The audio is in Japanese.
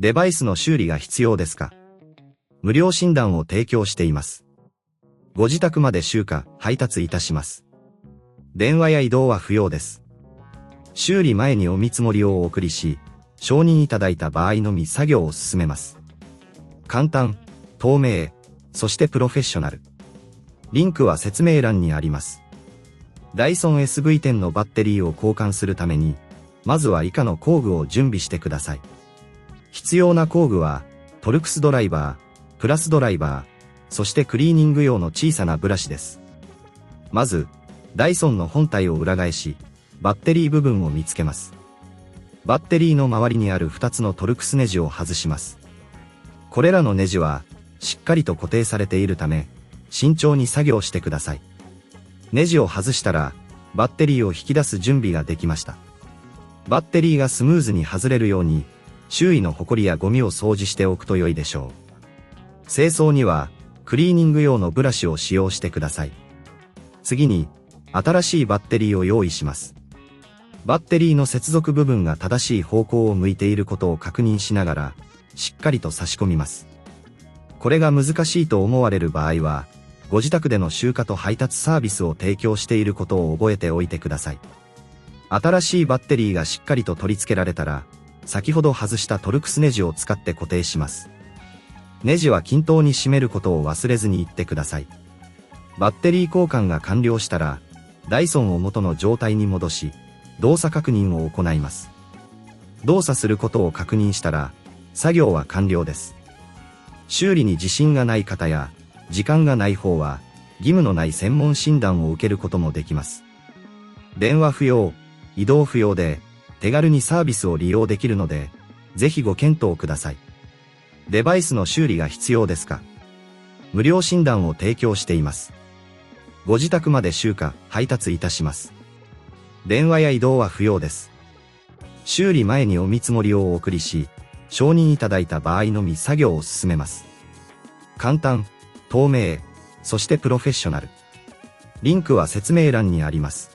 デバイスの修理が必要ですか？無料診断を提供しています。ご自宅まで集荷、配達いたします。電話や移動は不要です。修理前にお見積もりをお送りし、承認いただいた場合のみ作業を進めます。簡単、透明、そしてプロフェッショナル。リンクは説明欄にあります。Dyson SV10 のバッテリーを交換するために、まずは以下の工具を準備してください。必要な工具は、トルクスドライバー、プラスドライバー、そしてクリーニング用の小さなブラシです。まず、Dysonの本体を裏返し、バッテリー部分を見つけます。バッテリーの周りにある2つのトルクスネジを外します。これらのネジは、しっかりと固定されているため、慎重に作業してください。ネジを外したら、バッテリーを引き出す準備ができました。バッテリーがスムーズに外れるように、周囲のホコリやゴミを掃除しておくと良いでしょう。清掃には、クリーニング用のブラシを使用してください。次に、新しいバッテリーを用意します。バッテリーの接続部分が正しい方向を向いていることを確認しながら、しっかりと差し込みます。これが難しいと思われる場合は、ご自宅での集荷と配達サービスを提供していることを覚えておいてください。新しいバッテリーがしっかりと取り付けられたら、先ほど外したトルクスネジを使って固定します。ネジは均等に締めることを忘れずに言ってください。バッテリー交換が完了したら、ダイソンを元の状態に戻し、動作確認を行います。動作することを確認したら、作業は完了です。修理に自信がない方や、時間がない方は、義務のない専門診断を受けることもできます。電話不要、移動不要で、手軽にサービスを利用できるので、ぜひご検討ください。デバイスの修理が必要ですか？無料診断を提供しています。ご自宅まで集荷、配達いたします。電話や移動は不要です。修理前にお見積もりをお送りし、承認いただいた場合のみ作業を進めます。簡単、透明、そしてプロフェッショナル。リンクは説明欄にあります。